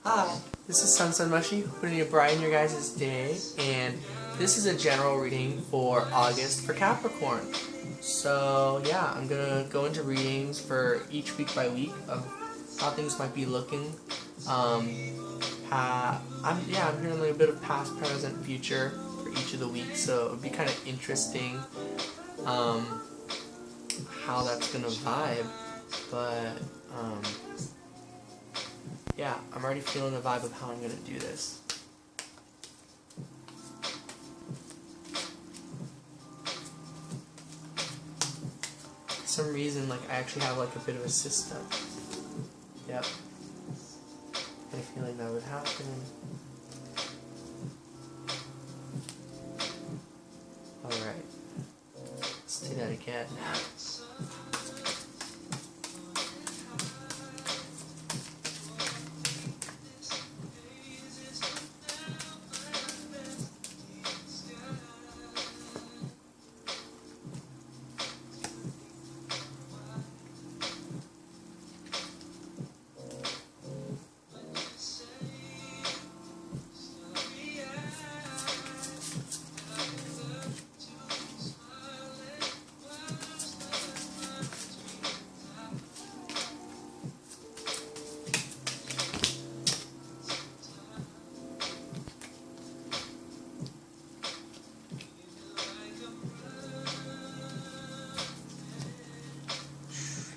Hi, this is Sunsun Mushy, putting you bright in your guys' day, and this is a general reading for August for Capricorn. So yeah, I'm gonna go into readings for each week by week of how things might be looking. I'm hearing like a bit of past, present, future for each of the weeks, so it would be kind of interesting how that's gonna vibe, but yeah, I'm already feeling the vibe of how I'm gonna do this. For some reason, like, I actually have like a bit of a system. Yep. I had a feeling that would happen. Alright. Let's do that again.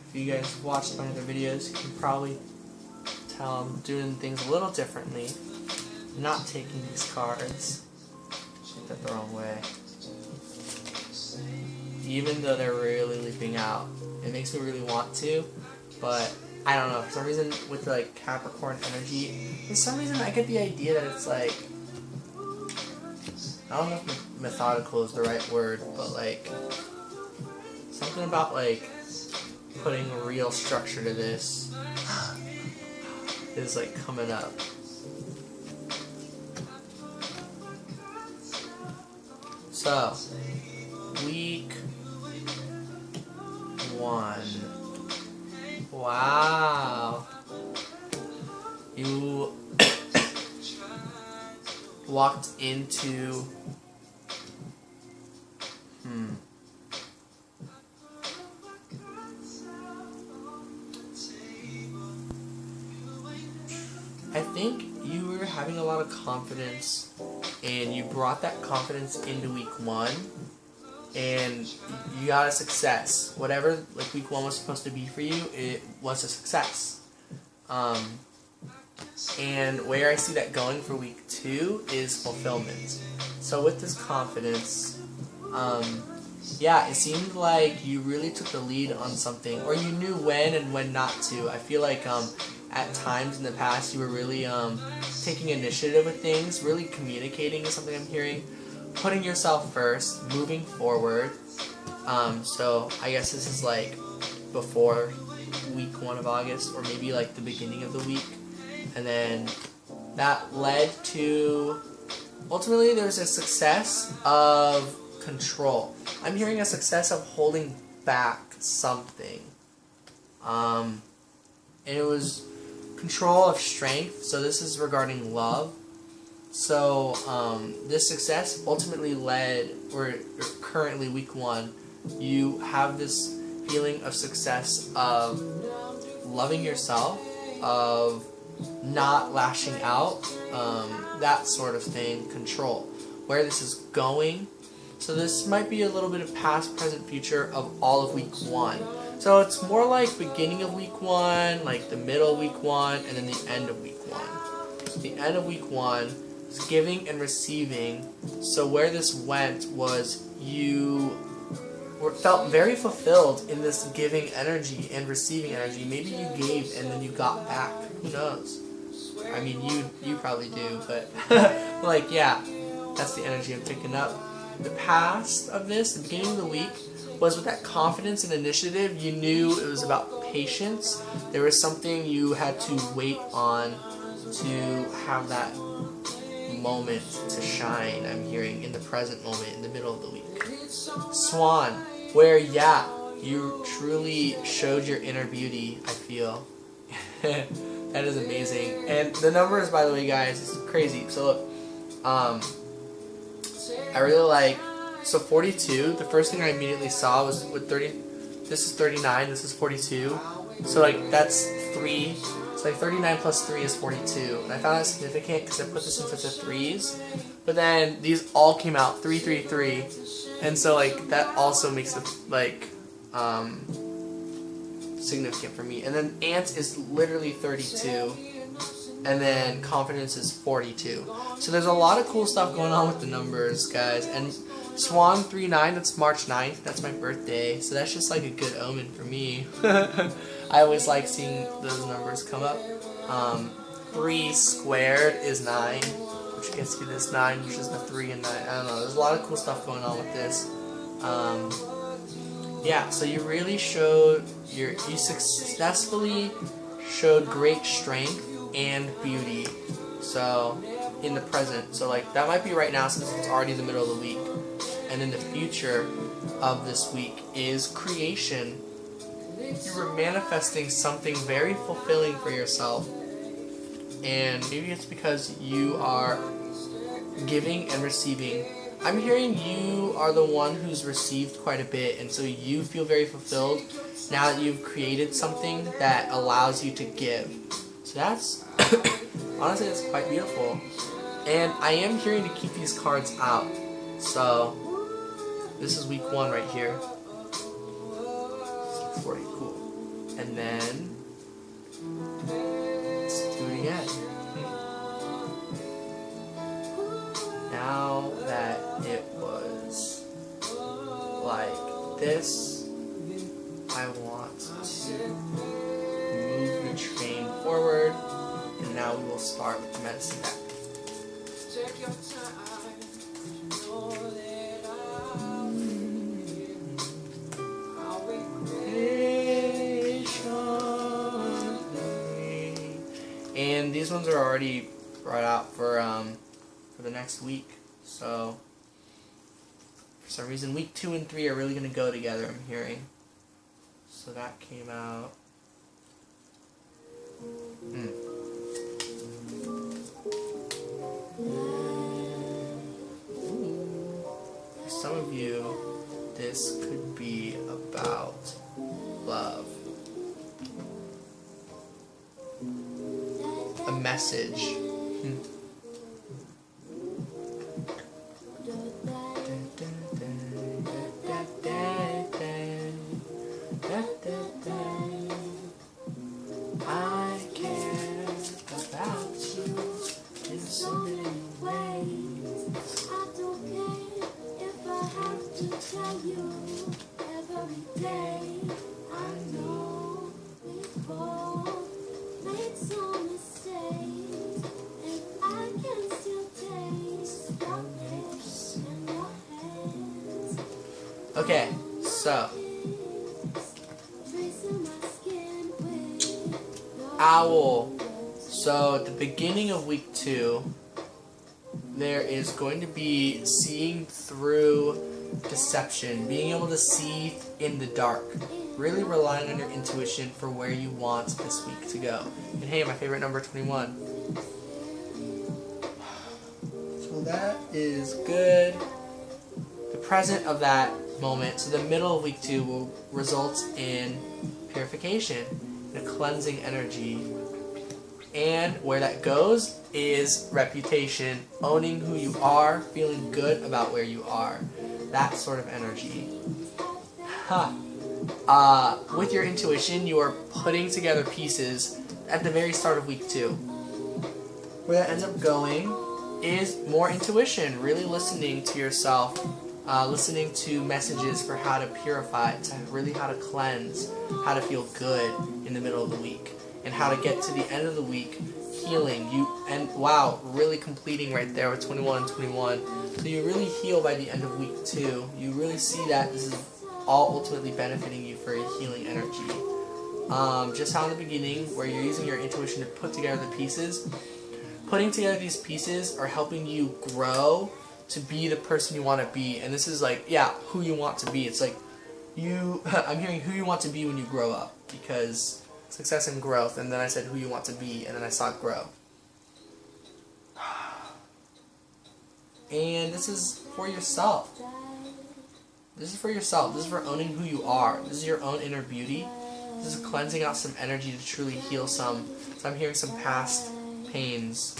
If you guys watched my other videos, you can probably tell I'm doing things a little differently. I'm not taking these cards. Take that the wrong way. Even though they're really leaping out, it makes me really want to, but I don't know. For some reason, with the, like, Capricorn energy, for some reason I get the idea that it's like, I don't know if methodical is the right word, but like something about like putting a real structure to this is like coming up. So, week 1. Wow. You walked into I think you were having a lot of confidence, and you brought that confidence into week 1, and you got a success. Whatever like week 1 was supposed to be for you, it was a success. And where I see that going for week 2 is fulfillment. So with this confidence, yeah, it seemed like you really took the lead on something, or you knew when and when not to. I feel like at times in the past you were really taking initiative with things, really communicating is something I'm hearing, putting yourself first, moving forward. So I guess this is like before week 1 of August, or maybe like the beginning of the week, and then that led to, ultimately there's a success of control. I'm hearing a success of holding back something. And it was control of strength, so this is regarding love. So this success ultimately led, or currently week 1, you have this feeling of success of loving yourself, of not lashing out, that sort of thing, control. Where this is going, so this might be a little bit of past, present, future of all of week 1. So it's more like beginning of week 1, like the middle of week 1, and then the end of week 1. So the end of week 1 is giving and receiving. So where this went was you felt very fulfilled in this giving energy and receiving energy. Maybe you gave and then you got back. Who knows? I mean, you probably do, but like, yeah, that's the energy I'm picking up. The past of this, the beginning of the week, was with that confidence and initiative. You knew it was about patience. There was something you had to wait on to have that moment to shine, I'm hearing, in the present moment, in the middle of the week. Swan, where, yeah, you truly showed your inner beauty, I feel. That is amazing. And the numbers, by the way, guys, is crazy. So look, I really like, so 42, the first thing I immediately saw was with 30, this is 39, this is 42. So like that's 3, so like 39 plus 3 is 42. And I found that significant because I put this in such a threes. But then these all came out 3, 3, 3. And so like that also makes it like significant for me. And then ants is literally 32. And then confidence is 42. So there's a lot of cool stuff going on with the numbers, guys. And Swan 39, that's March 9th. That's my birthday. So that's just like a good omen for me. I always like seeing those numbers come up. 3 squared is 9, which gets you this 9, which is the 3 and 9. I don't know. There's a lot of cool stuff going on with this. Yeah, so you really showed you successfully showed great strength and beauty. So in the present, so like that might be right now since it's already the middle of the week. And in the future of this week is creation. You were manifesting something very fulfilling for yourself. And maybe it's because you are giving and receiving. I'm hearing you are the one who's received quite a bit, and so you feel very fulfilled now that you've created something that allows you to give. So that's, honestly, that's quite beautiful. And I am hearing to keep these cards out. So, this is week 1 right here. 640, cool. And then, let's do it again. Now that it was like this, I want to move the train forward, and now we will start with the medicine deck. Take your time, know that I'll be patiently. And these ones are already brought out for the next week. So for some reason week 2 and 3 are really going to go together, I'm hearing. So that came out. For some of you, this could be about love. A message. I care about you in so many ways. I don't care if I have to tell you every day. I know we both made some mistakes, and I can still taste your lips and your hands. Okay, so Owl. So at the beginning of week 2, there is going to be seeing through deception, being able to see in the dark, really relying on your intuition for where you want this week to go. And hey, my favorite number, 21. So that is good. The present of that moment, so the middle of week 2 will result in purification, a cleansing energy, and where that goes is reputation, owning who you are, feeling good about where you are, that sort of energy. With your intuition, you are putting together pieces at the very start of week 2. Where that ends up going is more intuition, really listening to yourself, listening to messages for how to purify, to really how to cleanse, how to feel good in the middle of the week, and how to get to the end of the week healing. And wow, really completing right there with 21 and 21. So you really heal by the end of week 2. You really see that this is all ultimately benefiting you for a healing energy. Just how in the beginning, where you're using your intuition to put together the pieces, putting together these pieces are helping you grow to be the person you want to be. And this is like, yeah, who you want to be. It's like I'm hearing who you want to be when you grow up, because success and growth, and then I said who you want to be, and then I saw it grow. And this is for yourself. This is for yourself. This is for owning who you are. This is your own inner beauty. This is cleansing out some energy to truly heal some. So I'm hearing some past pains.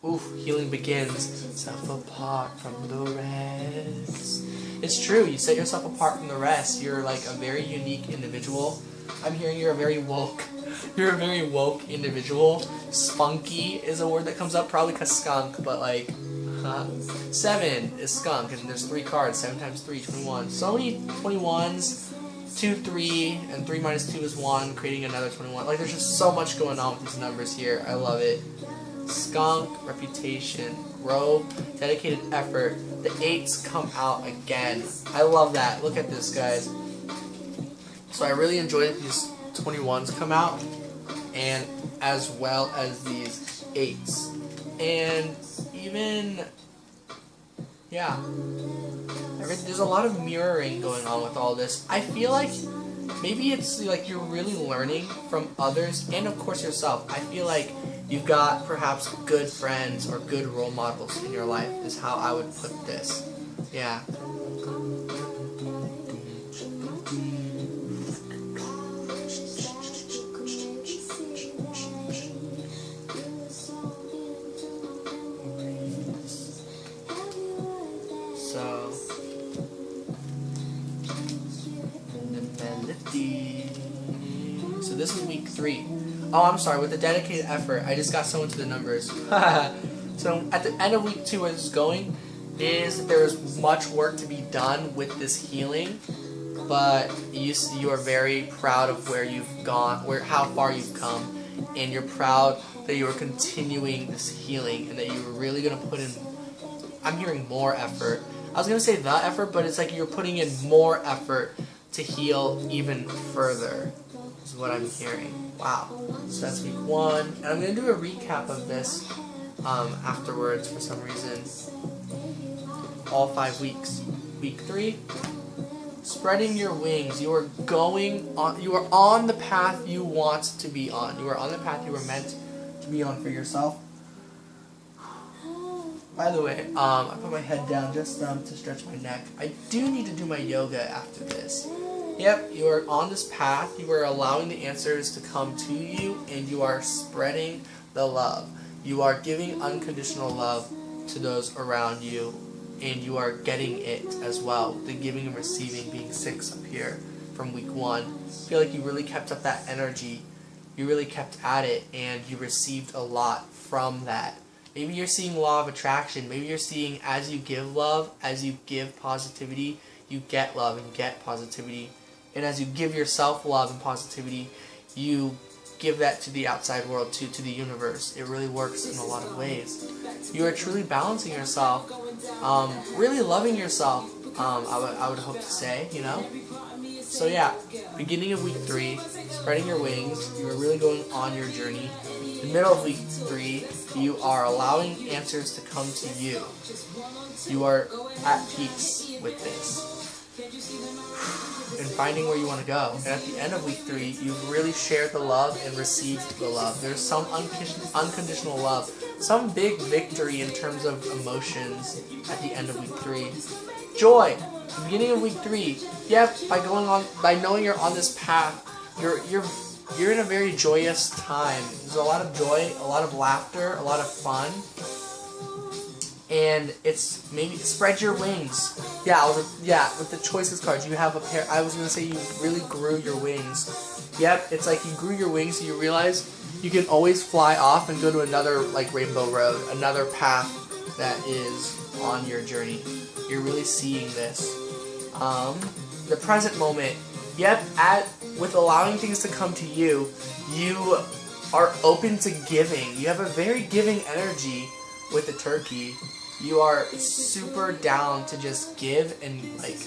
Oof, healing begins. Self apart from the rest. It's true, you set yourself apart from the rest. You're like a very unique individual. I'm hearing you're a very woke. You're a very woke individual. Spunky is a word that comes up, probably because skunk, but like, 7 is skunk, and there's 3 cards. 7 times 3, 21. So many 21s, 2, 3, and 3 minus 2 is 1, creating another 21. Like, there's just so much going on with these numbers here. I love it. Skunk, reputation, grow, dedicated effort. The 8s come out again. I love that. Look at this, guys. So I really enjoyed these 21s come out, and as well as these 8s. And even, yeah, there's a lot of mirroring going on with all this. I feel like maybe it's like you're really learning from others and of course yourself. I feel like you've got perhaps good friends or good role models in your life is how I would put this. Yeah. So, the melody. So this is week 3. Oh, I'm sorry, with the dedicated effort, I just got so into the numbers. So at the end of week 2, where this is going, is that there is much work to be done with this healing, but you are very proud of where you've gone, how far you've come, and you're proud that you are continuing this healing, and that you're really going to put in, I'm hearing more effort. I was going to say the effort, but it's like you're putting in more effort to heal even further, is what I'm hearing. Wow. So that's week 1. And I'm going to do a recap of this afterwards for some reason. All 5 weeks. Week 3, spreading your wings. You are going on, you are on the path you want to be on. You are on the path you were meant to be on for yourself. By the way, I put my head down just to stretch my neck. I do need to do my yoga after this. Yep, you are on this path. You are allowing the answers to come to you, and you are spreading the love. You are giving unconditional love to those around you, and you are getting it as well. The giving and receiving being 6 up here from week 1. I feel like you really kept up that energy. You really kept at it, and you received a lot from that. Maybe you're seeing law of attraction. Maybe you're seeing as you give love, as you give positivity, you get love and get positivity. And as you give yourself love and positivity, you give that to the outside world too, to the universe. It really works in a lot of ways. You are truly balancing yourself, really loving yourself, I would hope to say, you know? So yeah, beginning of week 3, spreading your wings, you are really going on your journey. In the middle of week 3, you are allowing answers to come to you. You are at peace with this. And finding where you want to go. And at the end of week 3, you've really shared the love and received the love. There's some unconditional love. Some big victory in terms of emotions at the end of week 3. Joy. The beginning of week 3. Yep, by knowing you're on this path, you're in a very joyous time. There's a lot of joy, a lot of laughter, a lot of fun. And it's maybe spread your wings. Yeah, with the choices cards, you have a pair. I was gonna say you really grew your wings. Yep, it's like you grew your wings, so you realize you can always fly off and go to another like rainbow road, another path that is on your journey. You're really seeing this. The present moment. Yep, with allowing things to come to you, you are open to giving. You have a very giving energy with the turkey. You are super down to just give and like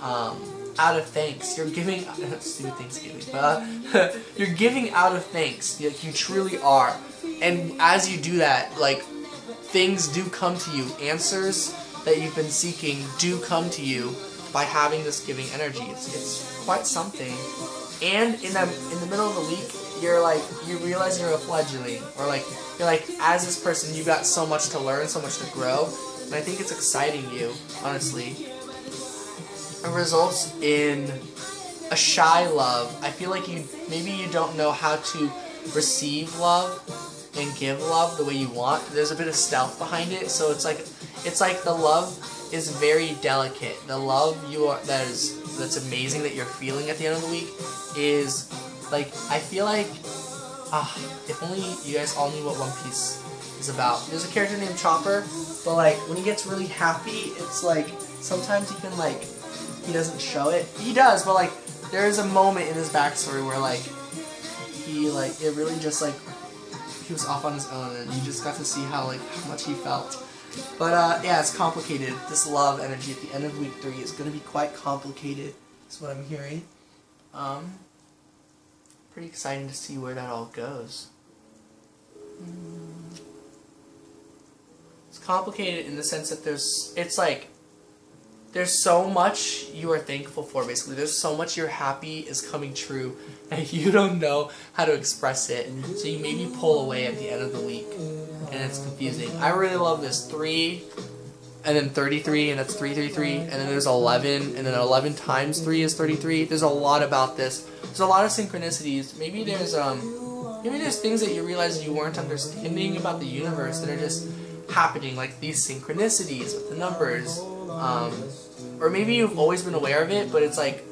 out of thanks. You're giving stupid Thanksgiving, but you're giving out of thanks. Like, you truly are. And as you do that, like things do come to you. Answers that you've been seeking do come to you by having this giving energy. It's quite something. And in the middle of the week, you realize you're a fledgling, or like you're like, as this person, you've got so much to learn, so much to grow, and I think it's exciting you, honestly. It results in a shy love. I feel like maybe you don't know how to receive love and give love the way you want. There's a bit of stealth behind it, so it's like the love is very delicate. The love that's amazing that you're feeling at the end of the week is like, I feel like, if only you guys all knew what One Piece is about. There's a character named Chopper, but like when he gets really happy, it's like sometimes he can like, he doesn't show it. He does, but like there is a moment in his backstory where like he like, it really just like, he was off on his own, and you just got to see how much he felt. But yeah, it's complicated. This love energy at the end of week 3 is going to be quite complicated, is what I'm hearing. Pretty exciting to see where that all goes. It's complicated in the sense that there's so much you are thankful for, basically. There's so much you're happy is coming true, and you don't know how to express it. So you maybe pull away at the end of the week, and it's confusing. I really love this 3, and then 33, and that's 333, and then there's 11, and then 11 times 3 is 33. There's a lot about this. There's a lot of synchronicities. Maybe there's things that you realize you weren't understanding about the universe that are just happening, like these synchronicities with the numbers. Or maybe you've always been aware of it, but it's like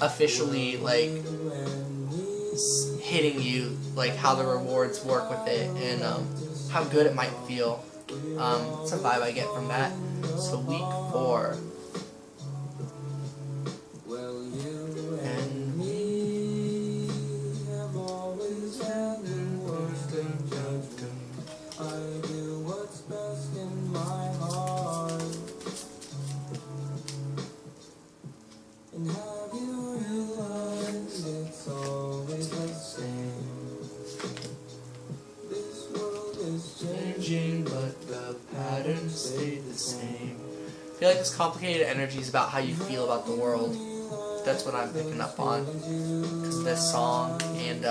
officially like hitting you, like how the rewards work with it, and how good it might feel. It's a vibe I get from that. So week 4. But the patterns stay the same. I feel like this complicated energy is about how you feel about the world. That's what I'm picking up on because of this song, and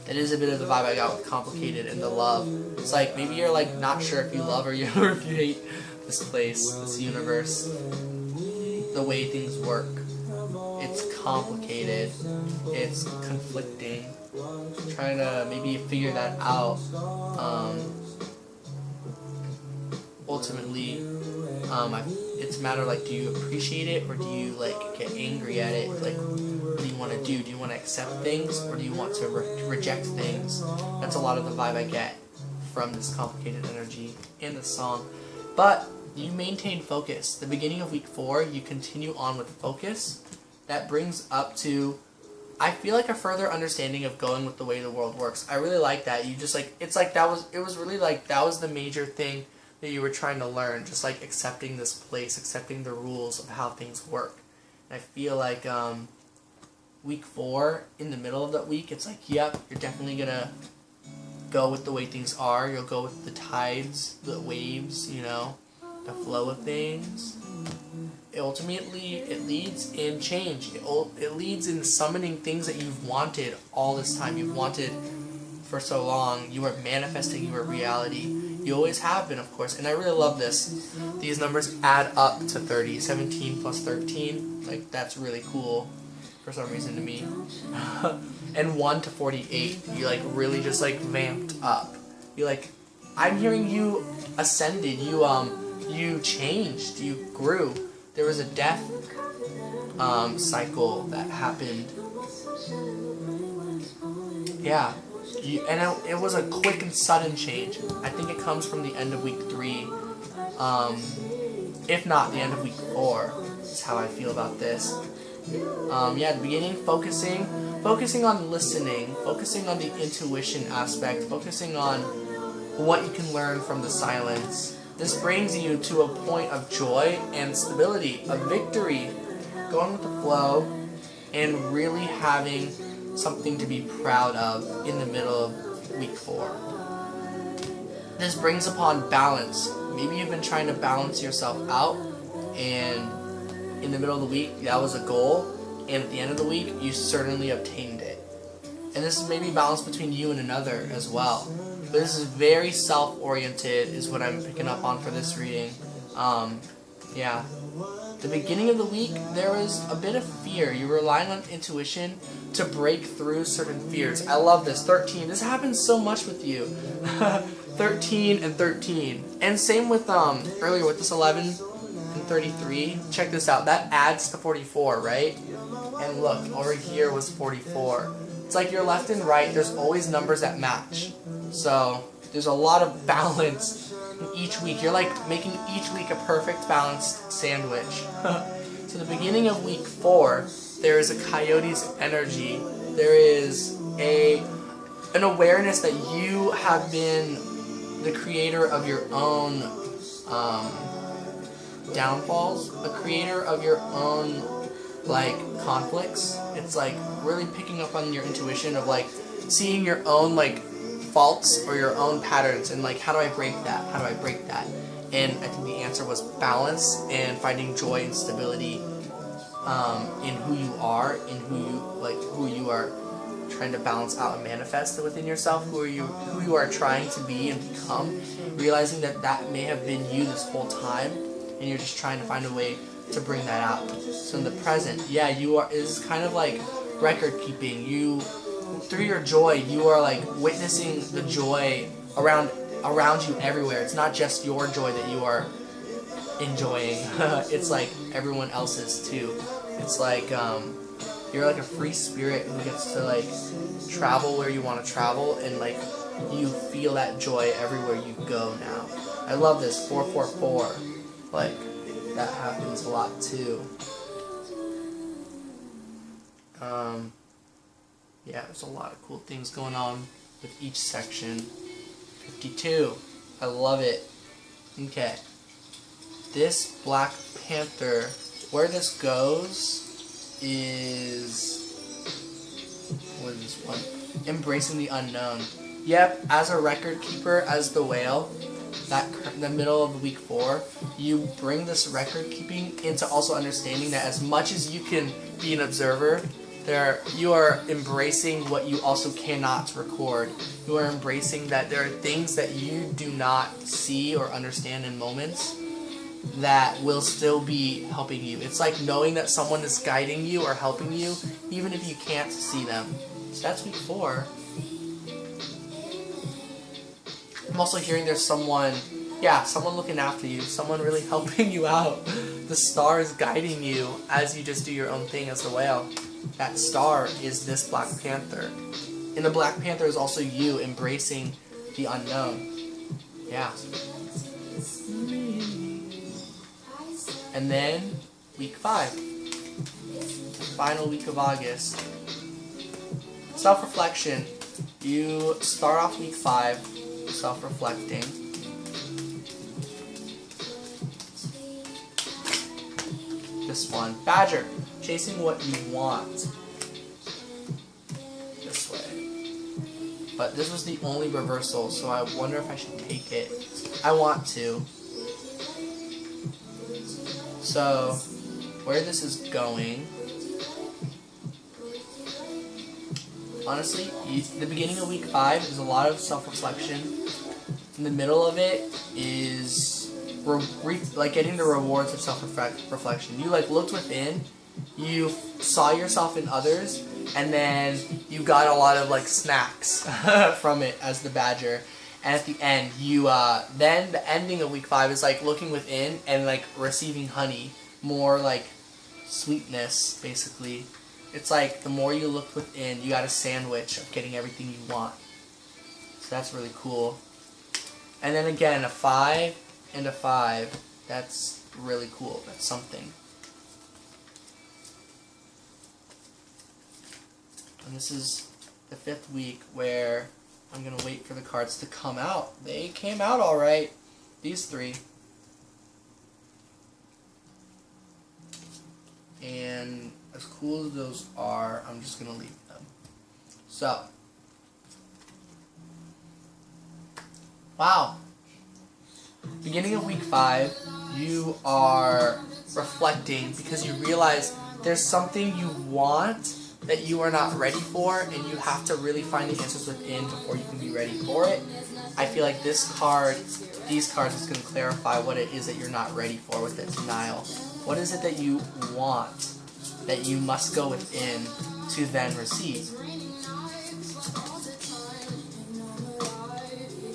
it is a bit of the vibe I got with complicated and the love. It's like maybe you're like not sure if you love or if you hate this place, this universe, the way things work. It's complicated. It's conflicting. Trying to maybe figure that out. Ultimately, it's a matter like, do you appreciate it or do you like get angry at it? Like, what do you want to do? Do you want to accept things or do you want to reject things? That's a lot of the vibe I get from this complicated energy in the song. But you maintain focus. The beginning of week 4, you continue on with focus. That brings up to, I feel like, a further understanding of going with the way the world works. I really like that. You just like, it's like it was really like that was the major thing that you were trying to learn, just like accepting this place, accepting the rules of how things work. And I feel like week 4, in the middle of that week, it's like, yep, you're definitely gonna go with the way things are. You'll go with the tides, the waves, you know, the flow of things. Ultimately, it leads in change. It leads in summoning things that you've wanted all this time. You've wanted for so long. You are manifesting your reality. You always have been, of course, and I really love this. These numbers add up to 30. 17 plus 13, like, that's really cool for some reason to me. And 1 to 48, you like really just like vamped up. You like, I'm hearing you ascended, you changed, you grew. There was a death cycle that happened. Yeah. It was a quick and sudden change. I think it comes from the end of week 3, if not the end of week 4, is how I feel about this. Yeah, the beginning, focusing on listening, focusing on the intuition aspect, focusing on what you can learn from the silence. This brings you to a point of joy and stability, of victory, going with the flow, and really having something to be proud of in the middle of week 4. This brings upon balance. Maybe you've been trying to balance yourself out, and in the middle of the week, that was a goal, and at the end of the week, you certainly obtained it. And this is maybe balance between you and another as well. But this is very self-oriented is what I'm picking up on for this reading. Yeah. The beginning of the week, there was a bit of fear. You were relying on intuition to break through certain fears. I love this. 13. This happens so much with you. 13 and 13. And same with earlier with this 11 and 33. Check this out. That adds to 44, right? And look, over here was 44. It's like your left and right, there's always numbers that match. So there's a lot of balance in each week. You're like making each week a perfect balanced sandwich. So the beginning of week 4, there is a coyote's energy. There is an awareness that you have been the creator of your own downfalls, a creator of your own like conflicts. It's like really picking up on your intuition of like seeing your own like faults or your own patterns and like, how do I break that? How do I break that? And I think the answer was balance and finding joy and stability in who you are, in who you are trying to balance out and manifest within yourself, who you are trying to be and become, realizing that that may have been you this whole time, and you're just trying to find a way to bring that out. So in the present, yeah, is kind of like record keeping. You, through your joy, you are like witnessing the joy around you everywhere. It's not just your joy that you are enjoying. It's like everyone else's too. It's like you're like a free spirit who gets to like travel where you want to travel, and like you feel that joy everywhere you go now. I love this 444. Like that happens a lot too. Yeah, there's a lot of cool things going on with each section. 52. I love it. Okay. This Black Panther, where this goes is, what is this one? Embracing the unknown. Yep, as a record keeper, as the whale, in the middle of week 4, you bring this record keeping into also understanding that as much as you can be an observer, you are embracing what you also cannot record. You are embracing that there are things that you do not see or understand in moments that will still be helping you. It's like knowing that someone is guiding you or helping you, even if you can't see them. So that's week 4. I'm also hearing there's someone looking after you, someone really helping you out. The star is guiding you as you just do your own thing as the whale. That star is this Black Panther. And the Black Panther is also you embracing the unknown. Yeah. And then, week 5. The final week of August. Self-reflection. You start off week 5 self-reflecting. This one. Badger. Chasing what you want. This way. But this was the only reversal, so I wonder if I should take it. I want to. So, where this is going, honestly, the beginning of week 5 is a lot of self-reflection. In the middle of it is like getting the rewards of self-reflection. You like looked within, you saw yourself in others, and then you got a lot of like snacks from it as the badger. And at the end, then the ending of week 5 is like looking within and like receiving honey, more like sweetness, basically. It's like the more you look within, you got a sandwich of getting everything you want. So that's really cool. And then again, a 5 and a 5. That's really cool. That's something. And this is the 5th week where I'm going to wait for the cards to come out. They came out alright. These 3. And as cool as those are, I'm just going to leave them. So. Wow. Beginning of week 5, you are reflecting because you realize there's something you want, that you are not ready for, and you have to really find the answers within before you can be ready for it. I feel like these cards is going to clarify what it is that you're not ready for with the denial. What is it that you want, that you must go within to then receive?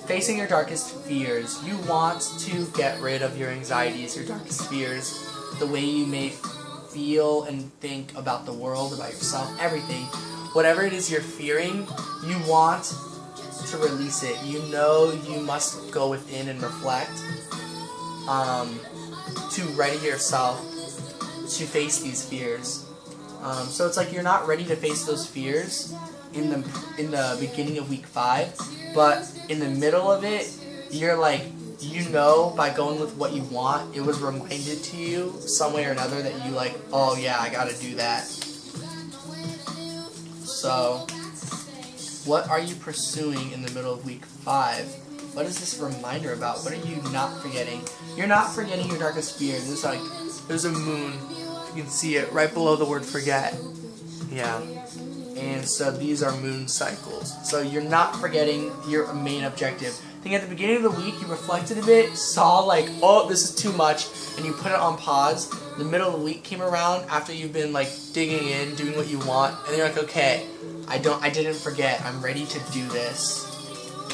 Facing your darkest fears. You want to get rid of your anxieties, your darkest fears, the way you may feel and think about the world, about yourself, everything. Whatever it is you're fearing, you want to release it. You know you must go within and reflect to ready yourself to face these fears. So it's like you're not ready to face those fears in the beginning of week 5, but in the middle of it, you're like, you know, by going with what you want, it was reminded to you some way or another that you like, oh yeah, I gotta do that. So, what are you pursuing in the middle of week 5? What is this reminder about? What are you not forgetting? You're not forgetting your darkest fear. There's a moon. You can see it right below the word forget. Yeah. And so these are moon cycles. So you're not forgetting your main objective. I think at the beginning of the week you reflected a bit, saw like, oh, this is too much, and you put it on pause. The middle of the week came around after you've been like digging in, doing what you want, and you're like, okay, I didn't forget. I'm ready to do this.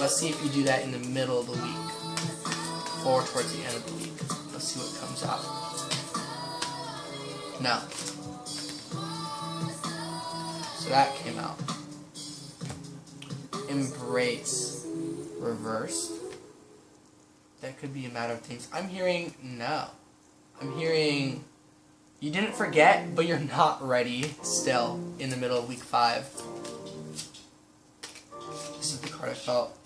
Let's see if you do that in the middle of the week or towards the end of the week. Let's see what comes out. No. So that came out. Embrace. Reversed. That could be a matter of things. I'm hearing no. I'm hearing you didn't forget, but you're not ready still in the middle of week 5. This is the card I felt.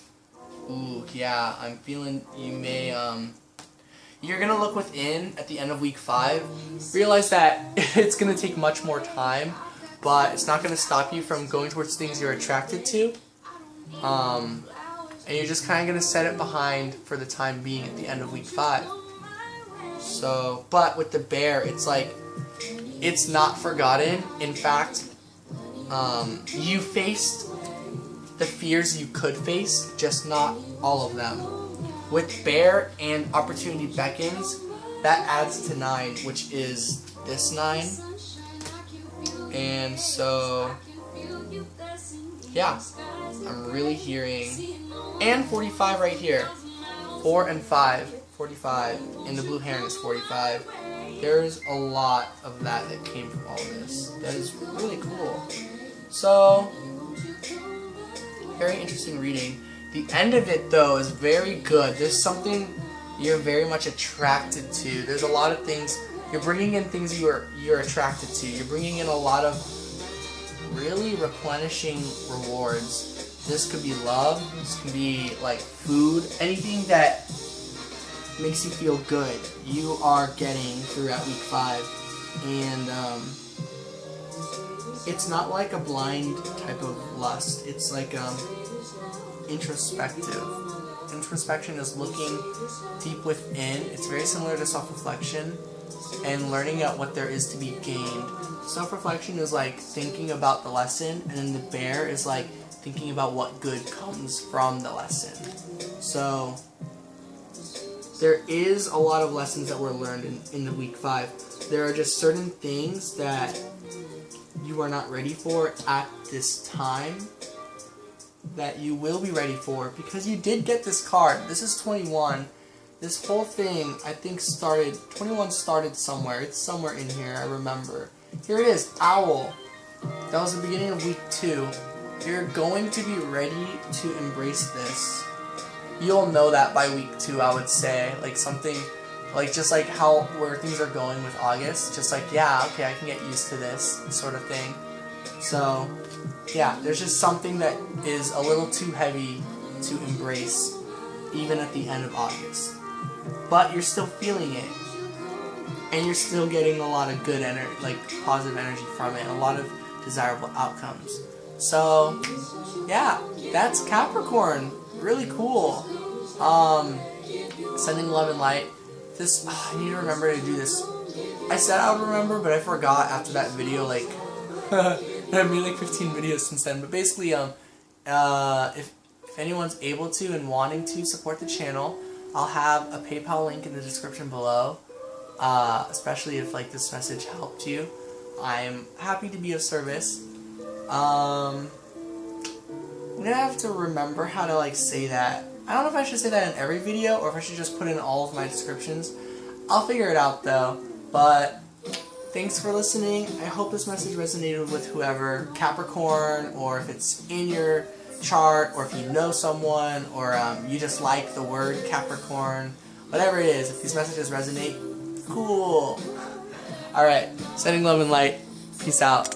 Ooh, yeah, I'm feeling you may, you're going to look within at the end of week 5, realize that it's going to take much more time, but it's not going to stop you from going towards things you're attracted to, and you're just kind of going to set it behind for the time being at the end of week 5. So, but with the bear, it's like, it's not forgotten. In fact, you faced the fears you could face, just not all of them. With bear and opportunity beckons, that adds to 9, which is this 9. And so, yeah, I'm really hearing, and 45 right here, 4 and 5, 45, and the blue heron is 45. There's a lot of that came from all this. That is really cool. So, very interesting reading. The end of it, though, is very good. There's something you're very much attracted to. There's a lot of things. You're bringing in things you're attracted to. You're bringing in a lot of really replenishing rewards. This could be love. This could be like food. Anything that makes you feel good, you are getting throughout week 5. And it's not like a blind type of lust. It's like introspective. Introspection is looking deep within. It's very similar to self-reflection and learning out what there is to be gained. Self-reflection is like thinking about the lesson, and then the bear is like thinking about what good comes from the lesson. So there is a lot of lessons that were learned in the week 5. There are just certain things that you are not ready for at this time that you will be ready for, because you did get this card. This is 21. This whole thing, I think, 21 started somewhere. It's somewhere in here, I remember. Here it is, Owl. That was the beginning of week 2. You're going to be ready to embrace this. You'll know that by week 2, I would say. Like something, like just like where things are going with August. Just like, yeah, okay, I can get used to this sort of thing. So, yeah, there's just something that is a little too heavy to embrace, even at the end of August. But you're still feeling it, and you're still getting a lot of good energy, like positive energy from it, a lot of desirable outcomes. So, yeah, that's Capricorn. Really cool. Sending love and light. This, I need to remember to do this. I said I would remember, but I forgot after that video, like, I've made like 15 videos since then. But basically, if anyone's able to and wanting to support the channel, I'll have a PayPal link in the description below. Especially if like this message helped you, I'm happy to be of service. I'm gonna have to remember how to like say that. I don't know if I should say that in every video or if I should just put in all of my descriptions. I'll figure it out though. But thanks for listening. I hope this message resonated with whoever, Capricorn, or if it's in your chart, or if you know someone, or you just like the word Capricorn. Whatever it is, if these messages resonate, cool. Alright, sending love and light. Peace out.